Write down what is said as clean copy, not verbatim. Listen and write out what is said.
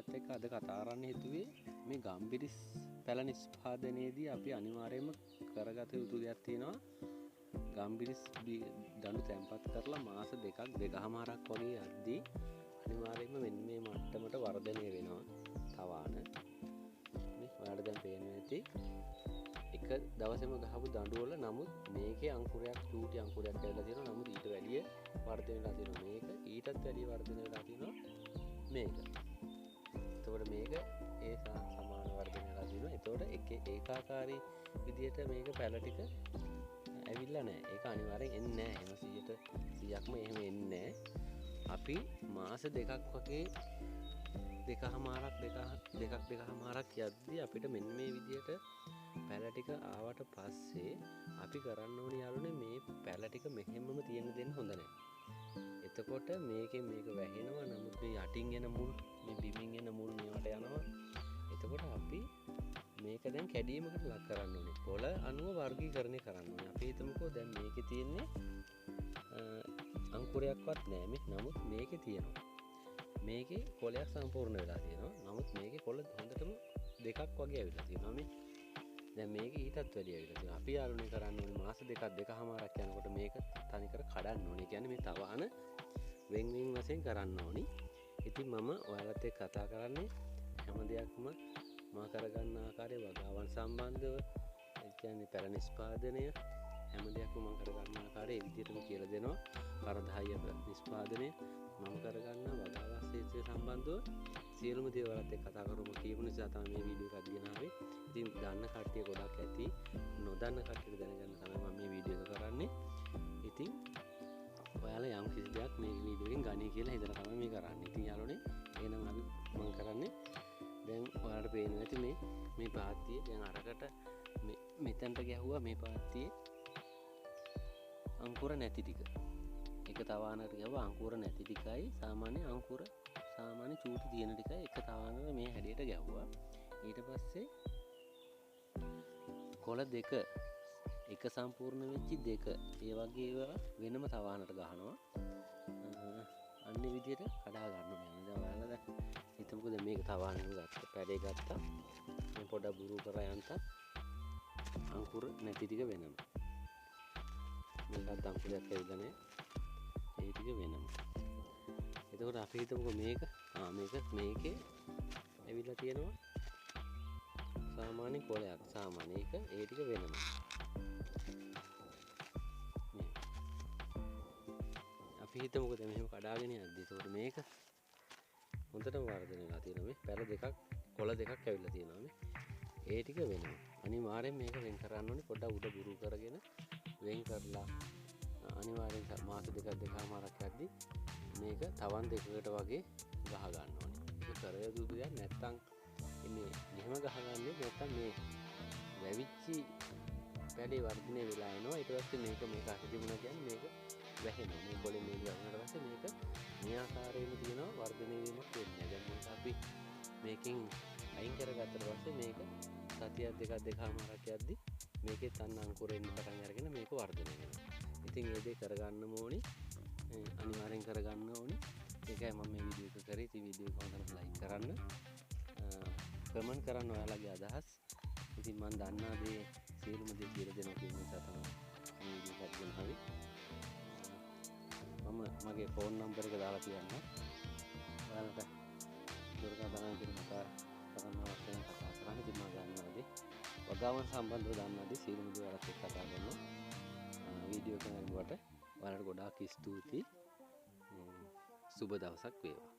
ඔයාලත් එක්ක අද කතා කරන්න හිතුවේ මේ ගම්බිරිස් පැල නිෂ්පාදනයේදී අපි අනිවාර්යයෙන්ම කරගත යුතු දෙයක් තියෙනවා. ගම්බිරිස් දඬු තැම්පත් කරලා මාස දෙකක් දෙකමාරක් වගේ යද්දී අනිවාර්යයෙන්ම මෙන්න මේ මට්ටමට වර්ධනය වෙනවා තවාන. මේ ඔයාලට දැන් පේනවා ඇති එක දවසේම ගහපු දඬු වල නමුත් මේකේ අංකුරයක් චූටි අංකුරයක් ඇවිල්ලා තියෙනවා. නමුත් ඊට වැඩිය වර්ධනය වෙලා තියෙනවා මේක. ඊටත් වැඩිය වර්ධනය වෙලා තියෙනවා මේක. එතකොට මේක ඒ සමාන වර්ධනය වෙලා තියෙනවා. එතකොට ඒකාකාරී විදියට මේක පැල ටික ඇවිල්ලා නැහැ. ඒක අනිවාර්යෙන් එන්නේ නැහැ. එහෙම 100%ක්ම එහෙම එන්නේ නැහැ. අපි මාස දෙකක් වගේ දෙකමාරක් යද්දී අපිට මෙන්න මේ විදියට පැල ටික ආවට පස්සේ අපි කරන්න ඕනේ යාළුවනේ මේ පැල ටික මෙහෙමම තියෙන දෙන්න හොඳ නැහැ. එතකොට මේකෙන් මේක වැහෙනවා. නමුත් මේ යටින් එන මුල් මේ බිමින් එන මුල් මේවට යනවා. එතකොට අපි මේක දැන් කැඩීමකට ලක් කරන්න ඕනේ. පොළ අණුව වර්ගීකරණය කරන්න ඕනේ. අපි හිතමුකෝ දැන් මේකේ තියෙන්නේ අංකුරයක්වත් නැහැ මේ. නමුත් මේකේ තියෙනවා. මේකේ කොළයක් සම්පූර්ණ වෙලා තියෙනවා. නමුත් මේකේ කොළ හොඳටම දෙකක් වගේ ඇවිල්ලා තියෙනවා මේ. දැන් මේක ඊටත් වැඩි ඇවිල්ලා තියෙනවා. අපි යාළුවනේ කරන්න ඕනේ මාස දෙකක් දෙකමාරක් යනකොට මේක තනිකර කඩන්න ඕනේ. කියන්නේ මේ තවාන වෙන් වශයෙන් කරන්න ඕනි. ඉතින් මම ඔයාලත් එක්ක කතා කරන්නේ හැම දෙයක්ම මා කරගන්න ආකාරය වගාවන් සම්බන්ධව කියන්නේ පැල නිෂ්පාදනය හැම දෙයක්ම මම කරගන්න ආකාරය ඒ විදිහටම කියලා දෙනවා. කරදහය නිෂ්පාදනය මම කරගන්න වගාවන් ක්ෂේත්‍රය සම්බන්ධව සියලුම දේ ඔයාලත් එක්ක කතා කරමු කියපු නිසා තමයි මේ වීඩියෝ එක ගෙන ආවේ. ඉතින් දන්න කට්ටිය ගොඩක් ඇති. නොදන්න කට්ටියට දැනගන්න තමයි මම මේ වීඩියෝ එක කරන්නේ. ඉතින් ඔයාලා යම් කිසි දෙයක් මේ වීඩියෝ එකෙන් ගන්නේ කියලා හිතලා තමයි මේ කරන්නේ. ඉතින් යාළුවනේ එහෙනම් අපි මම කරන්නේ දැන් ඔයාලට පේනවා ඇති මේ පාත්තිය දැන් අරකට මෙතනට ගැහුවා මේ පාත්තියේ අංකුර නැති ටික. එක තවානකට ගැහුවා අංකුර නැති ටිකයි සාමාන්‍ය අංකුර සාමාන්‍ය චූටි තියෙන ටිකයි එක තවානකට මේ හැඩයට ගැහුවා. ඊට පස්සේ කොළ දෙක එක සම්පූර්ණ වෙච්චි දෙක ඒ වගේ ඒවා වෙනම තවානකට ගහනවා. අන්න විදියට කඩා ගන්න ඕනේ. දැන් ඔයාලා දැන් හිතමුකෝ දැන් මේක තවානෙම ගත්තා. පැඩේ ගත්තා. මේ පොඩක් බුරු කරා යන්තා. අංකුර නැති ටික වෙනම. මේකත් අංකුරයක් ඇවිල්ලා නැහැ. ඒ ටික වෙනම. එතකොට අපි හිතමුකෝ මේකේ ඇවිල්ලා තියෙනවා සාමාන්‍ය කොළයක්. සාමාන්‍ය ඒක ඒ ටික වෙනම. අපි හිතමුකෝ දැන් මෙහෙම කඩාගෙන යද්දි එතකොට මේක හොඳටම වර්ධනය වෙලා තියෙනවා. මේ පැල දෙකක් කොළ දෙකක් ඇවිල්ලා තියෙනවා මේ. ඒ ටික වෙනවා. අනිවාර්යෙන් මේක වෙන් කරන්න ඕනේ. පොඩ්ඩක් උඩ බුරු කරගෙන වෙන් කරලා අනිවාර්යෙන් මාස දෙකක් දෙකමාරක් යද්දි මේක තවන් දෙකකට වගේ ගහ ගන්න ඕනේ. ඒක කර යුතු දෙයක් නැත්තම් ඉන්නේ මෙහෙම ගහගන්නේ නැත්තම් මේ වැවිච්චි පැලේ වර්ධනය වෙලා එනවා. ඊට පස්සේ මේක අත තිබුණා කියන්නේ මේක වැහෙනවා. මේ පොළේ මේක වුණාට පස්සේ මේක මේ ආකාරයෙන් තියෙනවා වර්ධනය වීමක් වෙන්නේ. දැන් මේක අපි මේකෙන් අයින් කරගත්තට පස්සේ මේක සතියක් දෙකක් දෙකමාරක් යද්දි මේකේ තන්න අංකුර එන්න පටන් අරගෙන මේක වර්ධනය වෙනවා. ඉතින් ඒ දේ කරගන්න ඕනි. අනිවාර්යෙන් කරගන්න ඕනි. ඒකයි මම මේ වීඩියෝ එක කරේ. ඉතින් වීඩියෝ එක හොඳට ලයික් කරන්න. කමෙන්ට් කරන්න ඔයාලගේ අදහස්. ඉතින් මම දන්නා දේ සියලුම දේ කියලා දෙනවා කියන නිසා තමයි මේ වීඩියෝ එක ගෙන ආවේ. මම මගේ ෆෝන් නම්බර් එක දාලා තියන්න. ඔයාලට දුරකථන අංකෙට කතා කරන්න අවශ්‍ය නම් කතා කරන්න. ඉතින් මම දන්නාදී වගාවන් සම්බන්ධව දන්නාදී සියලුම දේ ඔයාලත් එක්ක කතා කරනවා. වීඩියෝ එක නරඹුවට ඔයාලට ගොඩාක් ස්තුතියි. සුබ දවසක් වේවා.